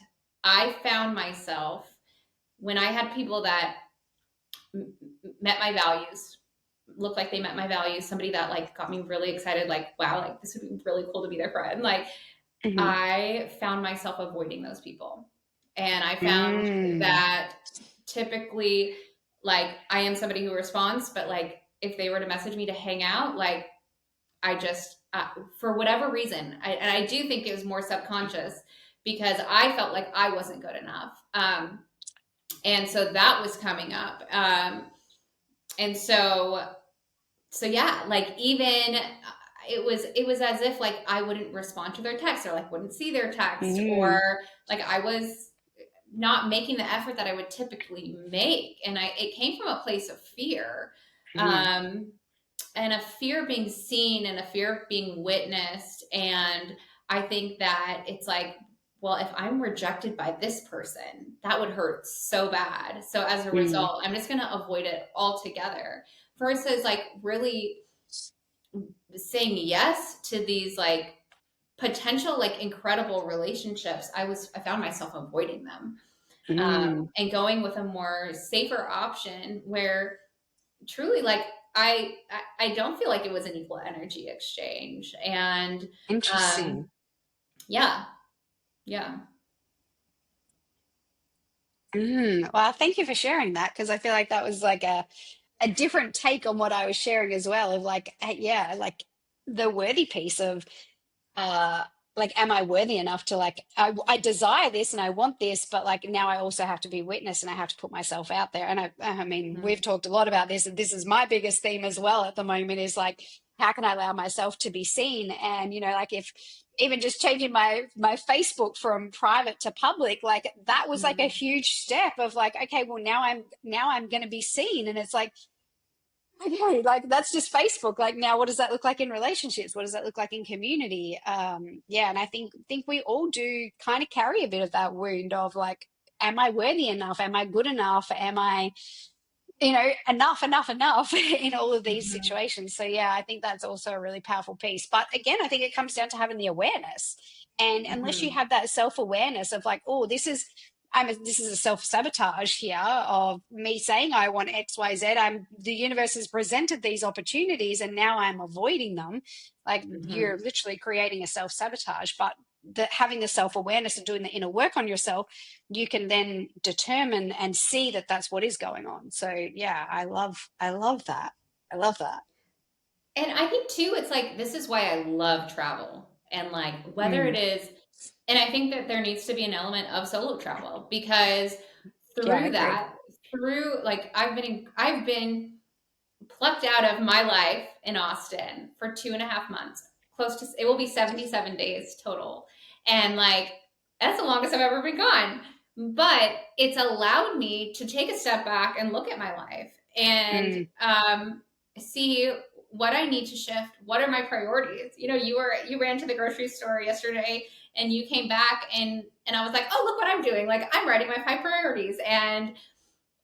I found myself when I had people that met my values, looked like they met my values, somebody that like got me really excited, like, wow, like this would be really cool to be their friend. Like Mm-hmm. I found myself avoiding those people. And I found Mm. that typically, like, I am somebody who responds, but like if they were to message me to hang out, like I just, for whatever reason, and I do think it was more subconscious because I felt like I wasn't good enough. And so that was coming up. And so yeah, like even it was as if like I wouldn't respond to their text or like wouldn't see their text, or Mm. like I was not making the effort that I would typically make. And it came from a place of fear. Mm. Um, and a fear of being seen and a fear of being witnessed. And I think that it's like, well, if I'm rejected by this person, that would hurt so bad. So as a Mm. result, I'm just going to avoid it altogether versus like really saying yes to these like potential like incredible relationships. I found myself avoiding them, Mm. and going with a more safer option where truly like I don't feel like it was an equal energy exchange. And Interesting. yeah, yeah. Mm. Well, thank you for sharing that because I feel like that was like a different take on what I was sharing as well. Of like, yeah, like the worthy piece of uh like am I worthy enough to like I desire this and I want this, but like now I also have to be witness and I have to put myself out there. And I mean Mhm. we've talked a lot about this, and this is my biggest theme as well at the moment, is like how can I allow myself to be seen? And like if even just changing my Facebook from private to public, like that was like a Mhm. huge step of like, okay, well now I'm going to be seen. And it's like, okay, like that's just Facebook. Like now, what does that look like in relationships? What does that look like in community? Yeah, and I think we all do kind of carry a bit of that wound of like, am I worthy enough? Am I good enough? Am I enough in all of these Mhm. situations. So yeah, I think that's also a really powerful piece. But again, I think it comes down to having the awareness. And unless you Mhm. have that self-awareness of like, oh, this is a self-sabotage here of me saying I want XYZ. The universe has presented these opportunities and now I'm avoiding them. Like you're Mhm. literally creating a self-sabotage. But having the self-awareness and doing the inner work on yourself, you can then determine and see that that's what is going on. So yeah, I love that. I love that. And I think too, it's like this is why I love travel. And like whether it Mm. is, and I think that there needs to be an element of solo travel because Yeah, I through agree. that, through like I've been plucked out of my life in Austin for 2.5 months. Close to, it will be 77 days total. And like, that's the longest I've ever been gone. But it's allowed me to take a step back and look at my life and Mm. see what I need to shift. What are my priorities? You ran to the grocery store yesterday and you came back and I was like, oh, look what I'm doing. Like I'm writing my 5 priorities. And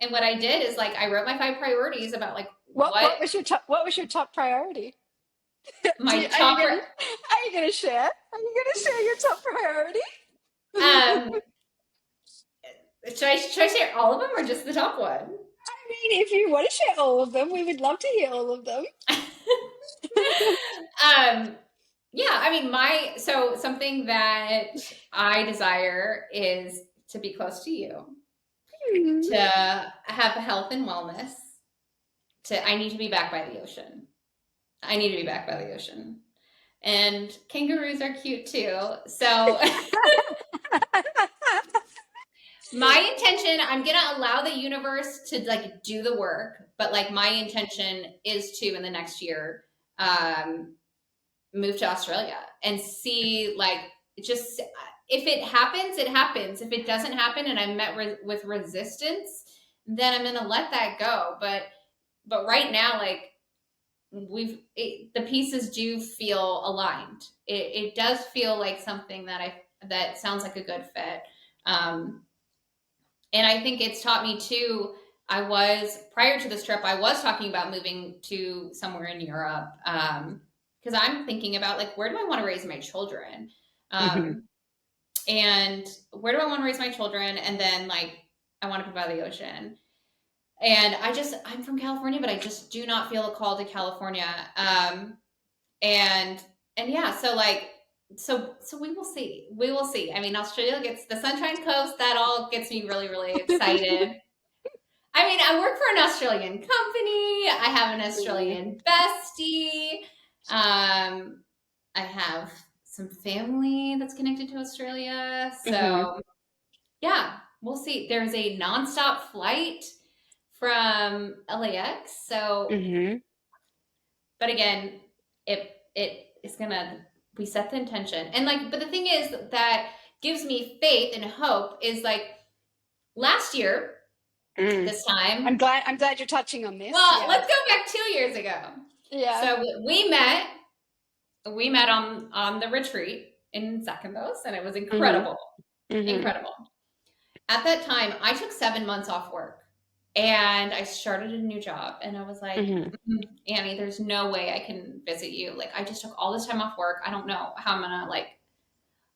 what I did is like I wrote my 5 priorities about like what What was your top priority? my Are you top gonna share? Are you gonna share your top priority? um should I share all of them or just the top one? I mean, if you want to share all of them, we would love to hear all of them. um yeah, I mean so something that I desire is to be close to you, Mm. to have health and wellness, to I need to be back by the ocean. I need to be back by the ocean. And kangaroos are cute too. So my intention, I'm gonna allow the universe to like do the work, but like my intention is to in the next year um move to Australia and see like just if it happens, it happens. If it doesn't happen and I'm met with resistance, then I'm gonna let that go. But right now, like the pieces do feel aligned. It does feel like something that sounds like a good fit. Um, and I think it's taught me too. Prior to this trip, I was talking about moving to somewhere in Europe. Because I'm thinking about like, where do I want to raise my children? Hmm. Um, and where do I want to raise my children? And then like, I want to be by the ocean. And I'm from California, but I just do not feel a call to California. And yeah, so like, so we will see. We will see. I mean, Australia gets the Sunshine Coast. That all gets me really, really excited. I mean, I work for an Australian company. I have an Australian bestie. I have some family that's connected to Australia. Hmm. So yeah, we'll see. There's a nonstop flight from LAX. So, Hmm. but again, it is gonna we set the intention. And like, but the thing is that gives me faith and hope is like last year, Mm. this time. I'm glad you're touching on this. Well, Yeah. let's go back 2 years ago. Yeah. So we met on the retreat in Zakynthos, and it was Hmm. incredible. Hmm. Incredible. At that time, I took 7 months off work and I started a new job. And I was like, Hmm. Annie, there's no way I can visit you. Like, I just took all this time off work. I don't know how I'm gonna like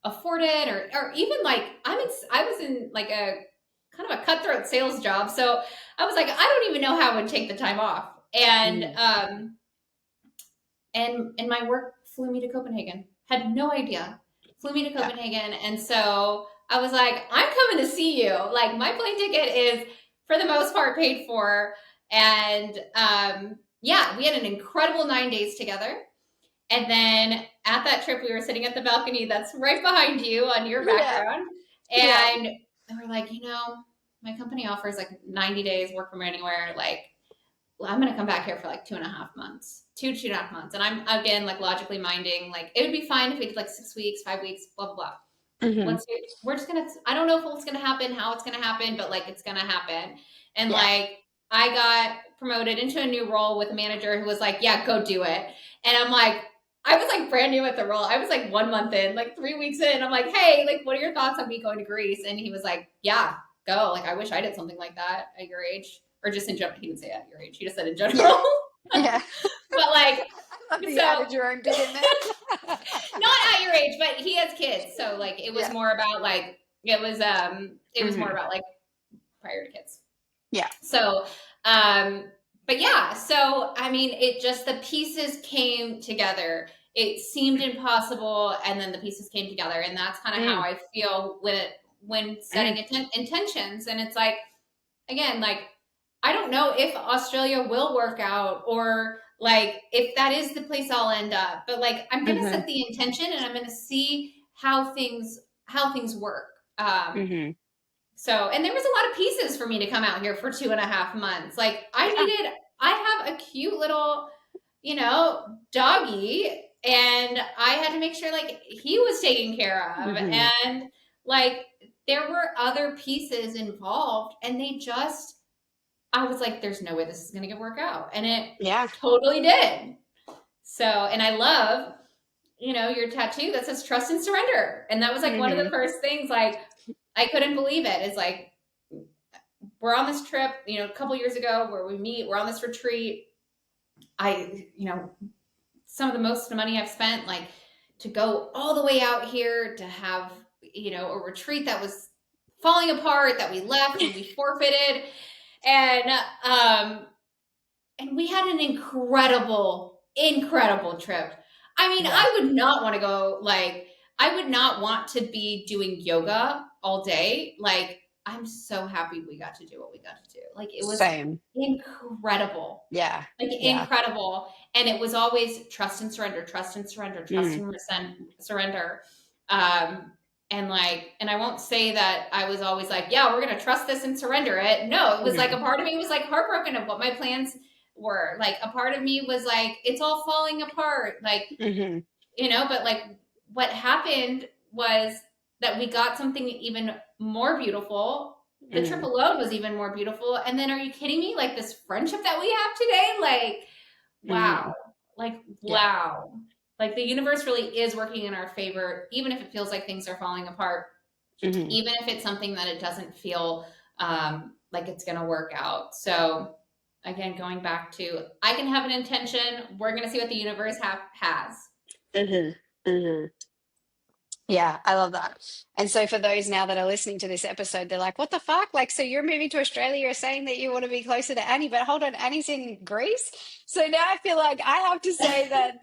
afford it, or even like I was in like a kind of a cutthroat sales job. So I was like, I don't even know how I would take the time off. And Hmm. and my work flew me to Copenhagen. Had no idea. Flew me to Yeah. Copenhagen, and so I was like, I'm coming to see you. Like my plane ticket is for the most part paid for, and yeah, we had an incredible 9 days together. And then at that trip, we were sitting at the balcony that's right behind you on your Yeah. background, Yeah. and we're like, my company offers like 90 days work from anywhere. Like well, I'm going to come back here for like 2.5 months, 2.5 months. And I'm again, like logically minding, like it would be fine if we did like 6 weeks, 5 weeks, blah, blah, blah. Hmm. We're just going to, I don't know if what's going to happen, how it's going to happen, but like it's going to happen. And Yeah. like, I got promoted into a new role with a manager who was like, yeah, go do it. And I'm like, I was like brand new at the role. I was like 1 month in, like 3 weeks in. I'm like, hey, like, what are your thoughts on me going to Greece? And he was like, yeah, go. Like, I wish I did something like that at your age, or just in general. He didn't say at your age. He just said in Yeah. general. Yeah. But like, I love that you so added your own bit in there. not at your age, but he has kids. So like, it was Yeah. more about like, it was more Hmm. about like prior to kids. Yeah. So, but yeah, so I mean, it just the pieces came together. It seemed impossible, and then the pieces came together, and that's kind of how Mm. I feel when setting Mm. intentions. And it's like again, like I don't know if Australia will work out or like if that is the place I'll end up, but like I'm gonna Hmm. set the intention and I'm gonna see how things work. Hmm. So, and there was a lot of pieces for me to come out here for 2.5 months. Like Yeah. I have a cute little, doggy, and I had to make sure like he was taken care of. Hmm. And like there were other pieces involved, and I was like, there's no way this is gonna work out. And it Yeah. totally did. So, and I love, your tattoo that says trust and surrender. And that was like one of the Hmm. first things, like, I couldn't believe it. It's like, we're on this trip, a couple years ago where we're on this retreat. Some of the most money I've spent, like to go all the way out here to have, a retreat that was falling apart that we left and we forfeited. And, um, and we had an incredible, incredible trip. I mean, Yeah. I would not want to be doing yoga all day. Like, I'm so happy we got to do what we got to do. Like, it was Same. incredible. Yeah. Like, Yeah. incredible. And it was always trust and surrender, trust and surrender, trust Mm. and surrender. And I won't say that I was always like, yeah, we're going to trust this and surrender it. No, it was like a Hmm. part of me was like heartbroken of what my plans were. Like a part of me was like, it's all falling apart. Like, Hmm. but like what happened was that we got something even more beautiful. The trip Mm. alone was even more beautiful. And then are you kidding me? Like this friendship that we have today, like wow. Like, Yeah. wow. Like the universe really is working in our favor, even if it feels like things are falling apart, Hmm. even if it's something that it doesn't feel like it's going to work out. So, again, going back to I can have an intention. We're going to see what the universe has. Hmm. Hmm. Yeah, I love that. And so for those now that are listening to this episode, they're like, what the fuck? Like, so you're moving to Australia, you're saying that you want to be closer to Annie, but hold on, Annie's in Greece. So now I feel like I have to say that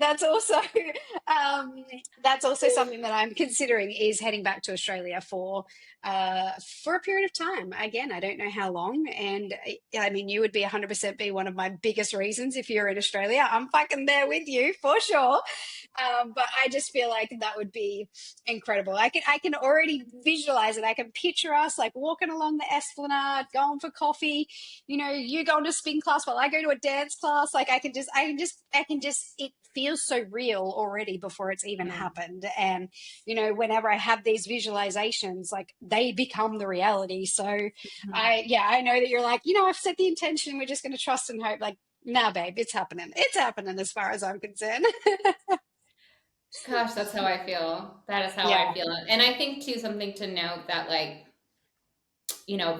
um that's also something that I'm considering is heading back to Australia for a period of time. Again, I don't know how long. And I mean, you would be 100% be one of my biggest reasons if you're in Australia. I'm fucking there with you for sure. But I just feel like that would be incredible. I can already visualize it. I can picture us like walking along the Esplanade, going for coffee. You going to spin class while I go to a dance class. Like I can just. It feels so real already before it's even Yeah. happened. And whenever I have these visualizations, like they become the reality. So I know that you're like, I've set the intention. We're just going to trust and hope. Like, nah, babe, it's happening. It's happening as far as I'm concerned. Gosh, that's how I feel. That is how I Yeah. feel. And I think, too, something to note that, like,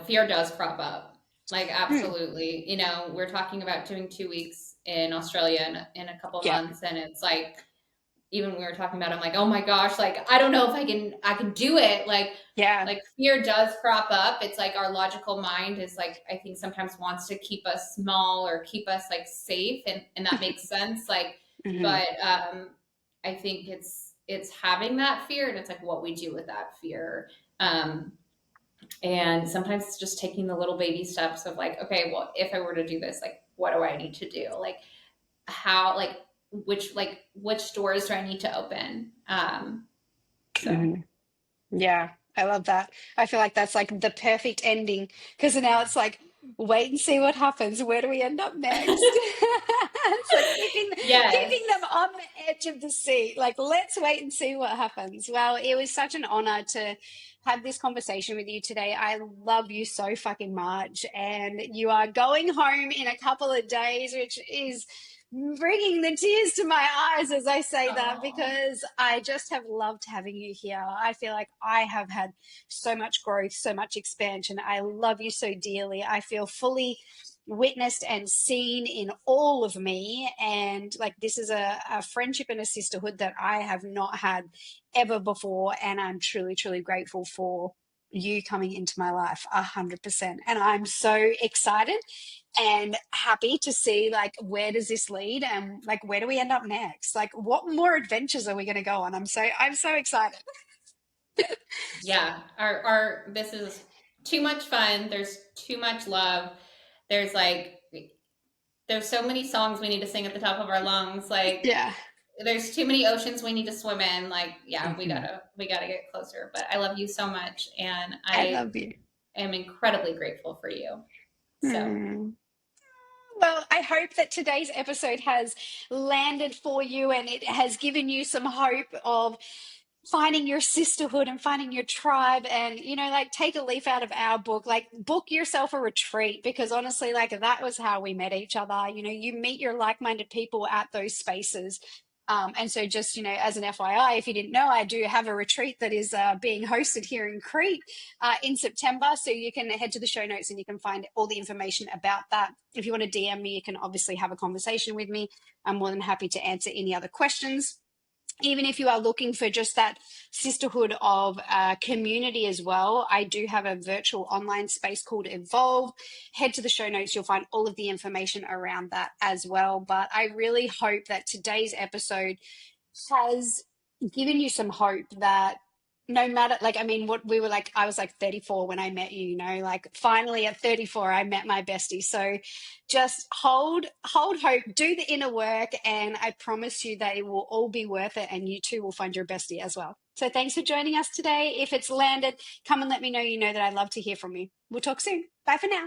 fear does crop up. Like, Mm, absolutely. We're talking about doing 2 weeks in Australia in a couple yeah. months. And it's like, even when we were talking about it, I'm like, oh my gosh, like, I don't know if I can do it. Yeah. Like fear does crop up. It's like our logical mind is like, I think sometimes wants to keep us small or keep us like safe. And that makes sense. Like, Hmm. but, I think it's having that fear and it's like what we do with that fear. Um, and sometimes it's just taking the little baby steps of like, okay, well, if I were to do this, like, what do I need to do? Like, how, which doors do I need to open? So Hmm. Yeah, I love that. I feel like that's like the perfect ending because now it's like, wait and see what happens. Where do we end up next? It's like keeping yes, them on the edge of the seat. Like, let's wait and see what happens. Well, it was such an honor to have this conversation with you today. I love you so fucking much. And you are going home in a couple of days, which is bringing the tears to my eyes as I say that oh, because I just have loved having you here. I feel like I have had so much growth, so much expansion. I love you so dearly. I feel fully witnessed and seen in all of me. And like, this is a friendship and a sisterhood that I have not had ever before. And I'm truly, truly grateful for you coming into my life 100%. And I'm so excited and happy to see like where does this lead and like where do we end up next, like what more adventures are we going to go on. I'm so excited. yeah. Our this is too much fun. There's too much love. There's like there's so many songs we need to sing at the top of our lungs. Like Yeah. there's too many oceans we need to swim in. Like yeah, we Hmm. gotta we gotta get closer. But I love you so much, and I I love you. am incredibly grateful for you. So Hmm. Well, I hope that today's episode has landed for you and it has given you some hope of finding your sisterhood and finding your tribe. And like, take a leaf out of our book, like book yourself a retreat, because honestly, like, that was how we met each other. You meet your like-minded people at those spaces. And so just as an FYI, if you didn't know, I do have a retreat that is being hosted here in Crete in September. So you can head to the show notes and you can find all the information about that. If you want to DM me, you can obviously have a conversation with me. I'm more than happy to answer any other questions. Even if you are looking for just that sisterhood of community as well, I do have a virtual online space called Evolve. Head to the show notes, you'll find all of the information around that as well. But I really hope that today's episode has given you some hope that no matter, like, I mean, what we were like, I was like 34 when I met you, like finally at 34 I met my bestie. So just hold hope, do the inner work, and I promise you that it will all be worth it, and you too will find your bestie as well. So thanks for joining us today. If it's landed, come and let me know. You know that I love to hear from you. We'll talk soon. Bye for now.